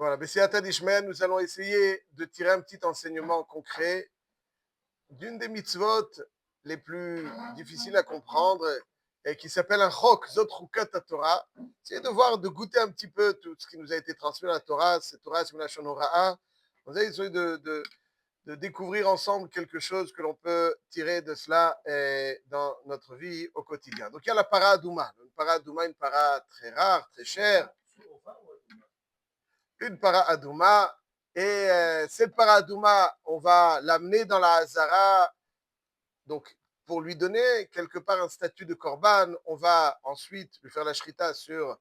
Voilà, Bessiata d'Ishmael, nous allons essayer de tirer un petit enseignement concret d'une des mitzvot les plus difficiles à comprendre et qui s'appelle un chok, Zot Chukat Torah. C'est de voir, de goûter un petit peu tout ce qui nous a été transmis à la Torah, cette Torah, c'est une Lashon Hora'a. On a essayé de découvrir ensemble quelque chose que l'on peut tirer de cela dans notre vie au quotidien. Donc il y a la para Adouma. Une para Adouma, une para très rare, très chère. Une para Adouma. Et cette para Adouma, on va l'amener dans la Hazara. Donc, pour lui donner quelque part un statut de Korban, on va ensuite lui faire la shrita sur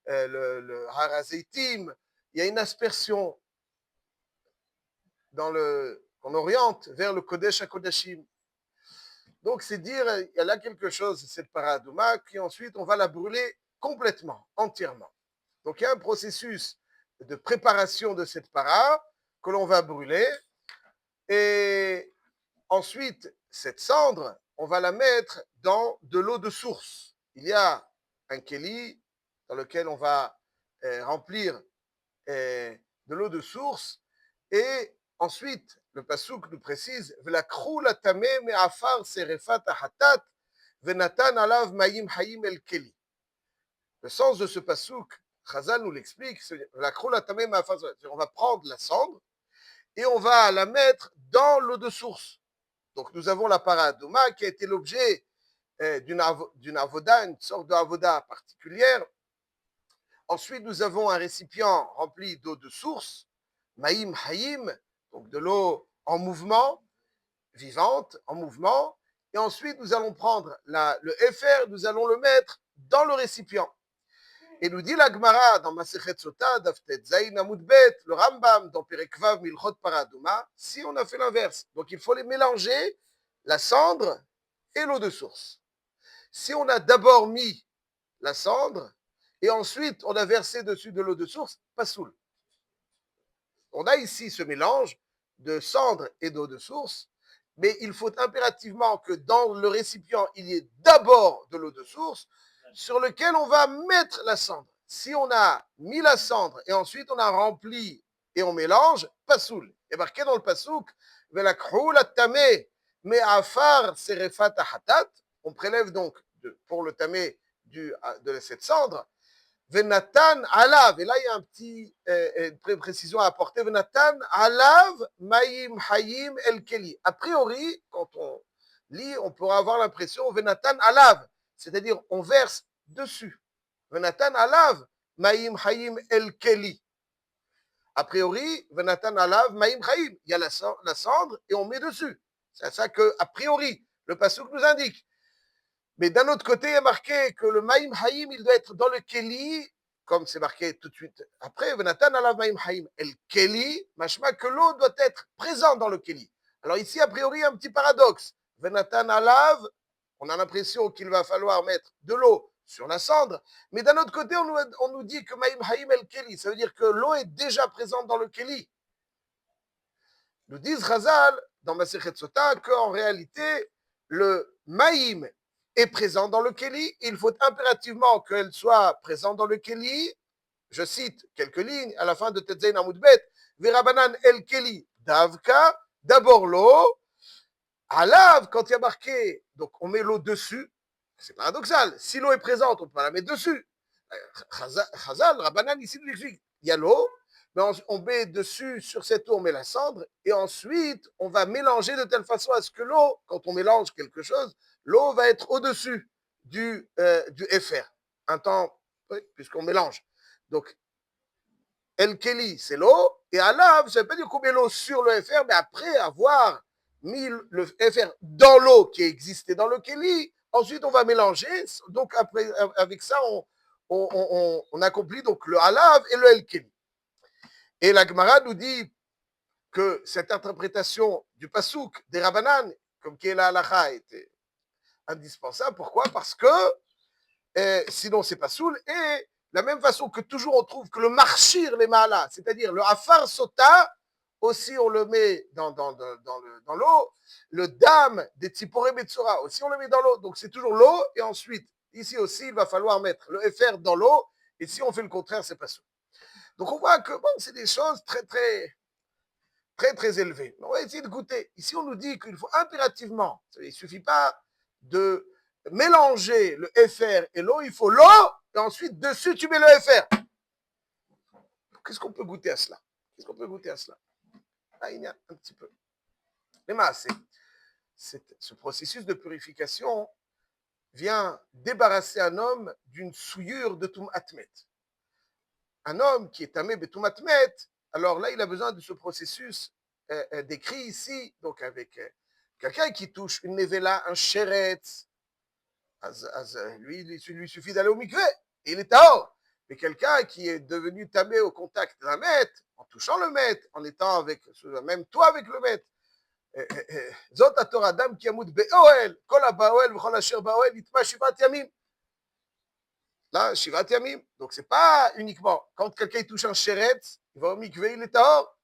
le Harazeitim. Il y a une aspersion qu'on oriente vers le Kodesh HaKodashim. Donc, c'est dire, il y a là quelque chose, cette para Adouma, qui ensuite, on va la brûler complètement, entièrement. Donc, il y a un processus de préparation de cette para que l'on va brûler. Et ensuite, cette cendre, on va la mettre dans de l'eau de source. Il y a un keli dans lequel on va remplir de l'eau de source. Et ensuite, le pasuk nous précise V'lakrou la tameh me'afar serefat ahatat venatan alav mayim hayim el keli. Le sens de ce pasuk, Chazal nous l'explique, V'lakrou la tameh me'afar, on va prendre la cendre et on va la mettre dans l'eau de source. Donc nous avons la para Adouma qui a été l'objet d'une avoda, une sorte d'avoda particulière. Ensuite, nous avons un récipient rempli d'eau de source, maïm hayim, donc de l'eau en mouvement, vivante, en mouvement. Et ensuite, nous allons prendre le FR, nous allons le mettre dans le récipient. Et nous dit la Gemara dans Masechet Sota, Daftet Zayin Amud Bet, le Rambam dans Perekvav Milchot Para Adouma, si on a fait l'inverse. Donc il faut les mélanger, la cendre et l'eau de source. Si on a d'abord mis la cendre et ensuite on a versé dessus de l'eau de source, pas saoul. On a ici ce mélange de cendre et d'eau de source, mais il faut impérativement que dans le récipient, il y ait d'abord de l'eau de source sur lequel on va mettre la cendre. Si on a mis la cendre et ensuite on a rempli et on mélange, pas saoul. Et marqué dans le pasouk, on prélève donc pour le tamé de cette cendre, Venatan alav, et là il y a une précision à apporter, Venatan alav maïm hayim el keli. A priori, quand on lit, on pourra avoir l'impression Venatan alav, c'est-à-dire on verse dessus. Venatan alav maïm hayim el keli. A priori, Venatan alav maïm hayim, il y a la cendre et on met dessus. C'est ça que, a priori, le pasuk nous indique. Mais d'un autre côté, il y a marqué que le Maïm Haïm, il doit être dans le Keli, comme c'est marqué tout de suite après, Venatan alav Maïm Haïm el Keli, machma que l'eau doit être présente dans le Keli. Alors ici, a priori, il y a un petit paradoxe. Venatan alav, on a l'impression qu'il va falloir mettre de l'eau sur la cendre, mais d'un autre côté, on nous dit que Maïm Haïm el Keli, ça veut dire que l'eau est déjà présente dans le Keli. Nous disent Chazal, dans Masechet Sota, qu'en réalité, le Maïm est présent dans le Keli, il faut impérativement qu'elle soit présente dans le Keli. Je cite quelques lignes à la fin de Tetzain Amoudbet, Verabanan el Keli Davka, d'abord l'eau, Alav, quand il y a marqué, donc on met l'eau dessus, c'est paradoxal, si l'eau est présente, on peut pas la mettre dessus. Chazal, Rabanan, ici, il y a l'eau, mais on met dessus, sur cette eau, on met la cendre, et ensuite, on va mélanger de telle façon à ce que l'eau, quand on mélange quelque chose, l'eau va être au-dessus du FR, un temps, oui, puisqu'on mélange. Donc, El Keli, c'est l'eau, et Alav, ça ne veut pas dire qu'on met l'eau sur le FR, mais après avoir mis le FR dans l'eau qui existait dans le Keli, ensuite on va mélanger, donc après, avec ça, on accomplit donc le Alav et le El Keli. Et la Gemara nous dit que cette interprétation du Passouk des Rabbanan, comme qui est la halakha, était indispensable. Pourquoi? Parce que sinon c'est pas soul. Et de la même façon que toujours on trouve que le marchir les mahalas, c'est-à-dire le afar sota, aussi on le met dans l'eau, le dam des tzipore betsora, aussi on le met dans l'eau. Donc c'est toujours l'eau, et ensuite, ici aussi, il va falloir mettre le FR dans l'eau, et si on fait le contraire, c'est pas soul. Donc on voit que bon, c'est des choses très élevées. On va essayer de goûter. Ici, on nous dit qu'il faut impérativement, il ne suffit pas de mélanger le FR et l'eau, il faut l'eau, et ensuite, dessus, tu mets le FR. Qu'est-ce qu'on peut goûter à cela? Qu'est-ce qu'on peut goûter à cela? Ah, il y a un petit peu. Mais ce processus de purification vient débarrasser un homme d'une souillure de Toumatmet. Un homme qui est tamé Betoumatmet, alors là, il a besoin de ce processus décrit ici, donc avec quelqu'un qui touche une nevela, un chéret, lui, il lui suffit d'aller au mikvé, et il est tahor. Mais quelqu'un qui est devenu tamé au contact d'un maître, en touchant le maître, en étant avec, même toi avec le maître, זאת התורה, אדם כי ימות באוהל, כל הבאוהל וכל אשר באוהל יטמע 7 ימים. Là, Shivat Yamim. Donc, c'est pas uniquement quand quelqu'un touche un chéret, il va au mikvé, il est tahor.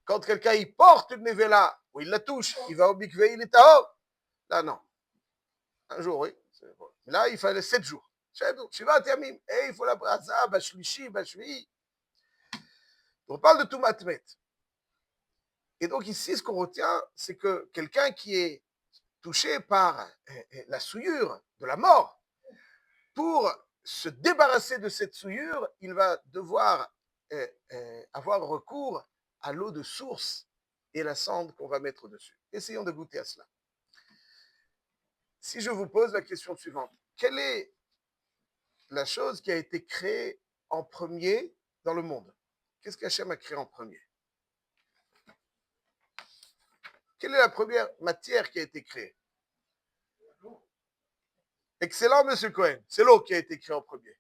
Quand quelqu'un il porte une nevela, ou il la touche, il va au mikvé, il est tahor. Là, non. Un jour, oui. Là, il fallait 7 jours. Shivat Yamim. Et il faut la braza, bashlishi, bashvi. On parle de Toumatmet. Et donc, ici, ce qu'on retient, c'est que quelqu'un qui est touché par la souillure de la mort, pour se débarrasser de cette souillure, il va devoir avoir recours à l'eau de source et la cendre qu'on va mettre dessus. Essayons de goûter à cela. Si je vous pose la question suivante, quelle est la chose qui a été créée en premier dans le monde? Qu'est-ce qu'Hachem a créé en premier? Quelle est la première matière qui a été créée? Excellent, monsieur Cohen. C'est l'eau qui a été créée en premier.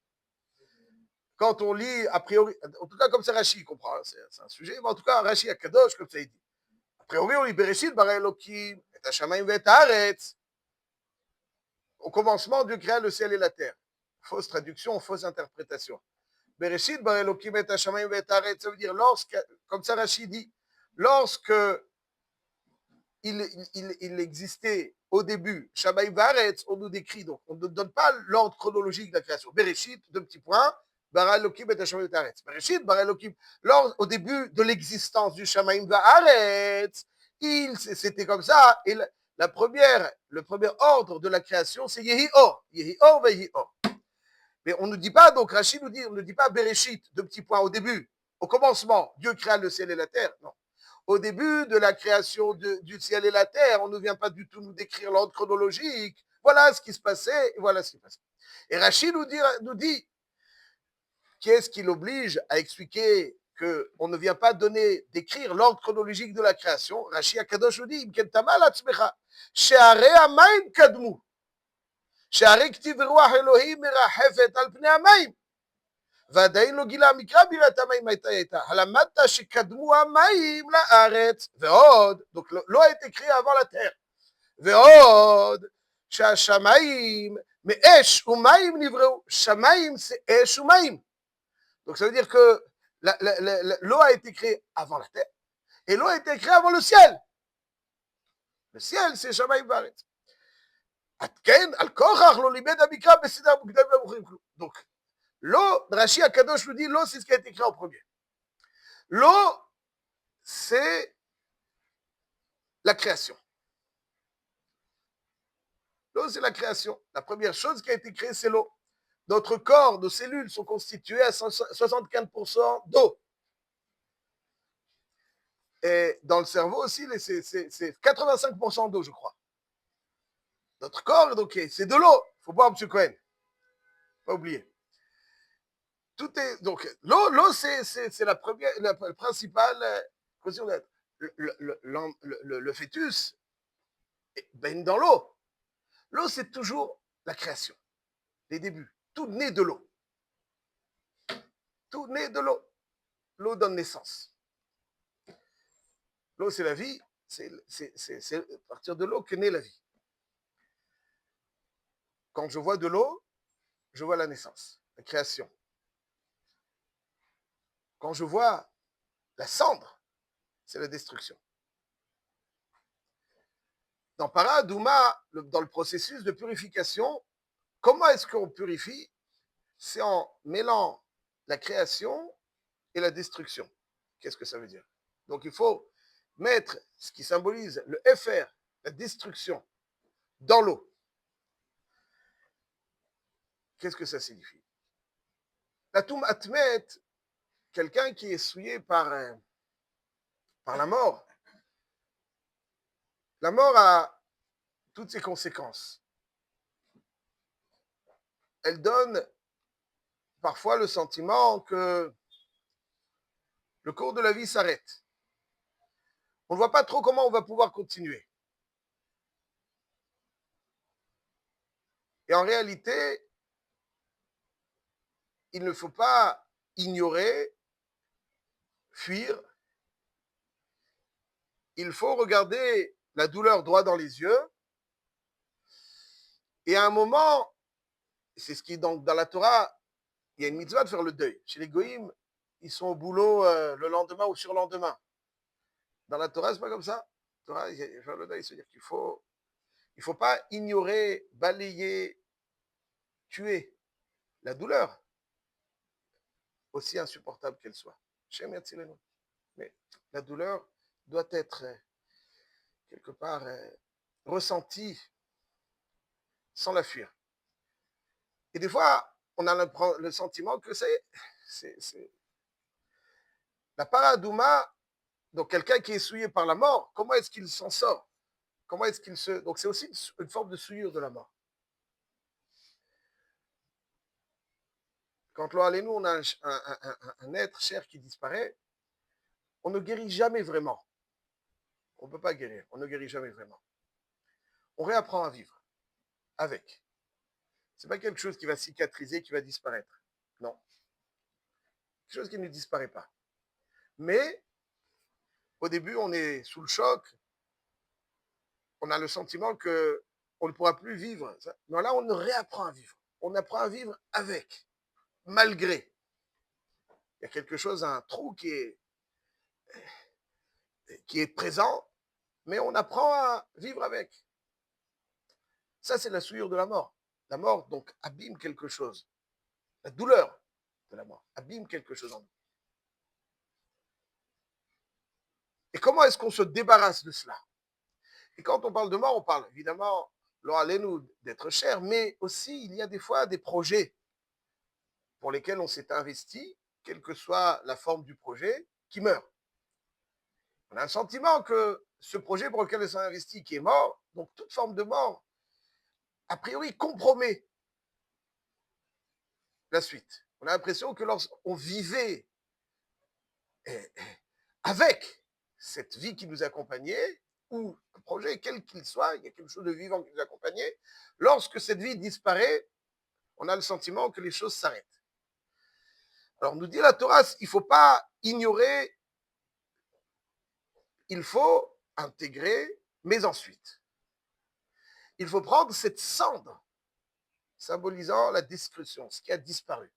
Quand on lit, a priori, en tout cas comme ça Rashi comprend, c'est un sujet, mais en tout cas Rashi à Kadosh, comme ça il dit. A priori, on lit Bereshit bara Elokim, et Hashamayim ve'et haaretz. Au commencement, Dieu créa le ciel et la terre. Fausse traduction, fausse interprétation. Bereshit bara Elokim et Hashamayim ve'et haaretz, ça veut dire lorsque, comme ça Rashi dit, lorsque il existait au début, Shamayim ve'haaretz, on nous décrit, donc on ne donne pas l'ordre chronologique de la création. Bereshit, 2 petits points, bara Elokim et Hashamayim ve'et haaretz. Bereshit bara Elokim, au début de l'existence du Shamayim ve'haaretz, c'était comme ça, et le premier ordre de la création, c'est Yehi Or. Yehi Or ve'Yehi Or. Mais on ne dit pas, donc Rachid nous dit, on ne dit pas Bereshit, 2 petits points au début, au commencement, Dieu créa le ciel et la terre. Non. Au début de la création du ciel et la terre, on ne vient pas du tout nous décrire l'ordre chronologique. Voilà ce qui se passait, et voilà ce qui se passait. Et Rachid nous dit qu'est-ce qui l'oblige à expliquer qu'on ne vient pas décrire l'ordre chronologique de la création. Rashi Akadosh nous dit, Imken tamal atzmecha, she'arei hamayim kadmu, she'arei ktiv ruach Elohim merachefet al pnei hamayim, ועדיין לא גילה המקרא בירת המים הייתה, הלמדת שקדמו המים לארץ, ועוד, donc לא a été créé avant la terre, ועוד, שהשמיים מאש ומים נבראו, שמיים c'est אש ומים. Donc ça veut dire que l'eau a été créée avant la terre et l'eau a été créée avant le ciel. Le ciel, c'est Shamayim Varetz. Donc, l'eau, Rashi Akadosh nous dit, l'eau, c'est ce qui a été créé en premier. L'eau, c'est la création. L'eau, c'est la création. La première chose qui a été créée, c'est l'eau. Notre corps, nos cellules sont constituées à 75% d'eau. Et dans le cerveau aussi, c'est 85% d'eau, je crois. Notre corps, donc, c'est de l'eau. Il faut boire, M. Cohen. Pas oublier. Tout est, donc, l'eau, c'est la première, la principale question d'être. Le fœtus baigne dans l'eau. L'eau, c'est toujours la création, les débuts. Tout naît de l'eau. Tout naît de l'eau. L'eau donne naissance. L'eau, c'est la vie. C'est à partir de l'eau que naît la vie. Quand je vois de l'eau, je vois la naissance, la création. Quand je vois la cendre, c'est la destruction. Dans Paradouma, dans le processus de purification, comment est-ce qu'on purifie? C'est en mêlant la création et la destruction. Qu'est-ce que ça veut dire? Donc il faut mettre ce qui symbolise le FR, la destruction, dans l'eau. Qu'est-ce que ça signifie? La Toum Atmet, quelqu'un qui est souillé par la mort. La mort a toutes ses conséquences. Elle donne parfois le sentiment que le cours de la vie s'arrête. On ne voit pas trop comment on va pouvoir continuer. Et en réalité, il ne faut pas ignorer, fuir. Il faut regarder la douleur droit dans les yeux. Et à un moment, c'est ce qui est donc dans la Torah, il y a une mitzvah de faire le deuil. Chez les goïms, ils sont au boulot le lendemain ou surlendemain. Dans la Torah, c'est pas comme ça. La Torah, faire le deuil, c'est-à-dire qu'il faut, il faut pas ignorer, balayer, tuer la douleur, aussi insupportable qu'elle soit. Mais la douleur doit être quelque part ressentie sans la fuir. Et des fois, on a le sentiment que c'est la paradouma, donc quelqu'un qui est souillé par la mort, comment est-ce qu'il s'en sort? Comment est-ce qu'il se... Donc c'est aussi une forme de souillure de la mort. Quand nous on a un être cher qui disparaît, on ne guérit jamais vraiment. On ne peut pas guérir, on ne guérit jamais vraiment. On réapprend à vivre avec. Ce n'est pas quelque chose qui va cicatriser, qui va disparaître. Non. Quelque chose qui ne disparaît pas. Mais au début, on est sous le choc, on a le sentiment qu'on ne pourra plus vivre. Mais là, on réapprend à vivre. On apprend à vivre avec, malgré. Il y a quelque chose, un trou qui est présent, mais on apprend à vivre avec. Ça, c'est la souillure de la mort. La mort, donc, abîme quelque chose. La douleur de la mort abîme quelque chose en nous. Et comment est-ce qu'on se débarrasse de cela? Et quand on parle de mort, on parle évidemment, allez-nous d'être cher, mais aussi il y a des fois des projets pour lesquels on s'est investi, quelle que soit la forme du projet, qui meurt. On a un sentiment que ce projet pour lequel on s'est investi, qui est mort, donc toute forme de mort, a priori compromet la suite. On a l'impression que lorsqu'on vivait avec cette vie qui nous accompagnait, ou un projet, quel qu'il soit, il y a quelque chose de vivant qui nous accompagnait, lorsque cette vie disparaît, on a le sentiment que les choses s'arrêtent. Alors, nous dit la Torah, il ne faut pas ignorer, il faut intégrer, mais ensuite, il faut prendre cette cendre, symbolisant la destruction, ce qui a disparu.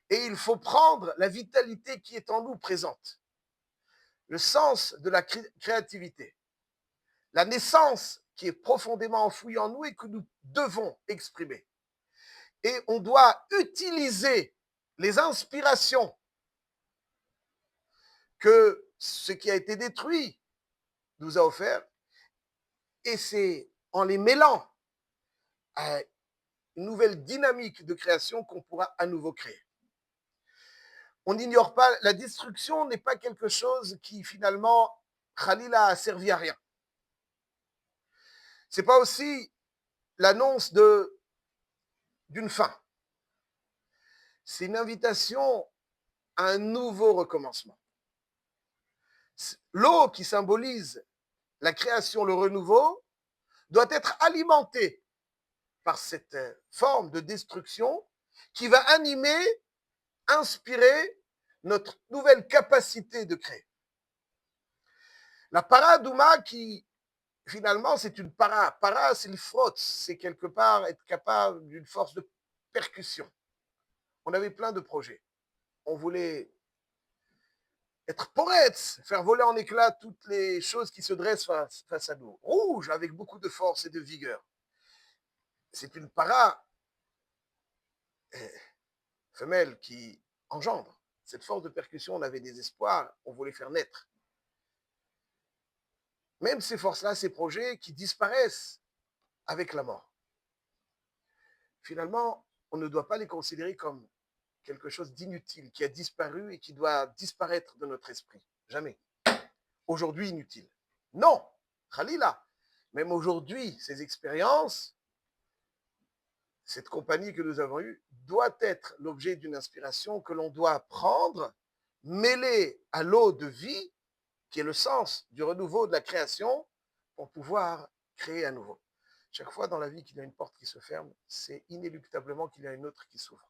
Et il faut prendre la vitalité qui est en nous présente, le sens de la créativité, la naissance qui est profondément enfouie en nous et que nous devons exprimer. Et on doit utiliser les inspirations que ce qui a été détruit nous a offert, et c'est en les mêlant à une nouvelle dynamique de création qu'on pourra à nouveau créer. On n'ignore pas, la destruction n'est pas quelque chose qui finalement, Khalila, a servi à rien. C'est pas aussi l'annonce d'une fin. C'est une invitation à un nouveau recommencement. L'eau qui symbolise la création, le renouveau, doit être alimentée par cette forme de destruction qui va animer, inspirer notre nouvelle capacité de créer. La paradouma qui, finalement, c'est une para. Para, c'est le frotte, c'est quelque part être capable d'une force de percussion. On avait plein de projets. On voulait être poète, faire voler en éclats toutes les choses qui se dressent face à nous. Rouge, avec beaucoup de force et de vigueur. C'est une para femelle qui engendre. cette force de percussion, on avait des espoirs, on voulait faire naître. Même ces forces-là, ces projets qui disparaissent avec la mort. Finalement, on ne doit pas les considérer comme quelque chose d'inutile, qui a disparu et qui doit disparaître de notre esprit. Jamais. Aujourd'hui, inutile. Non, Khalila. Même aujourd'hui, ces expériences, cette compagnie que nous avons eue, doit être l'objet d'une inspiration que l'on doit prendre, mêler à l'eau de vie, qui est le sens du renouveau de la création, pour pouvoir créer à nouveau. Chaque fois dans la vie qu'il y a une porte qui se ferme, c'est inéluctablement qu'il y a une autre qui s'ouvre.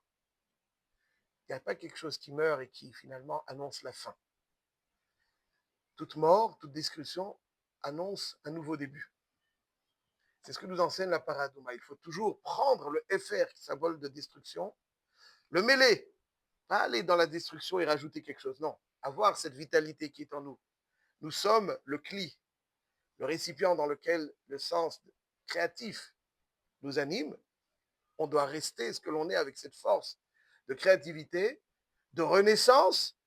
Il n'y a pas quelque chose qui meurt et qui finalement annonce la fin. Toute mort, toute discussion annonce un nouveau début. C'est ce que nous enseigne la paradouma. Il faut toujours prendre le FR, symbole de destruction, le mêler, pas aller dans la destruction et rajouter quelque chose, non. Avoir cette vitalité qui est en nous. Nous sommes le cli, le récipient dans lequel le sens créatif nous anime. On doit rester ce que l'on est avec cette force de créativité, de renaissance,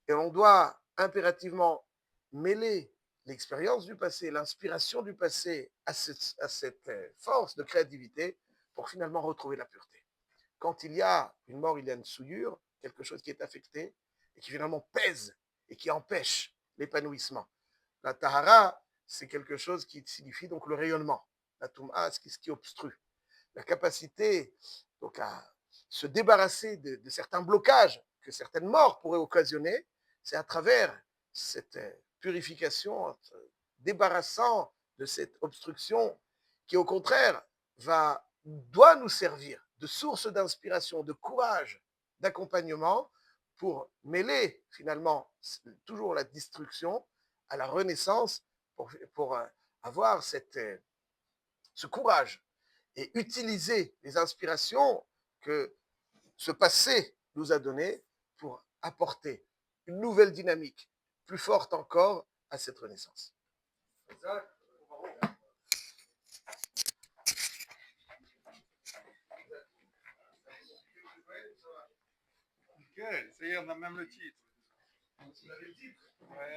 et on doit impérativement mêler l'expérience du passé, l'inspiration du passé à cette force de créativité pour finalement retrouver la pureté. Quand il y a une mort, il y a une souillure, quelque chose qui est affecté et qui finalement pèse et qui empêche l'épanouissement. La tahara, c'est quelque chose qui signifie donc le rayonnement. La touma, c'est ce qui obstrue. La capacité donc à se débarrasser de certains blocages que certaines morts pourraient occasionner, c'est à travers cette purification, débarrassant de cette obstruction qui, au contraire, doit nous servir de source d'inspiration, de courage, d'accompagnement pour mêler finalement toujours la destruction à la renaissance, pour avoir ce courage et utiliser les inspirations que ce passé nous a données pour apporter une nouvelle dynamique, plus forte encore, à cette renaissance. Nickel, ça y est, on a même le titre. Vous avez le titre? Ouais.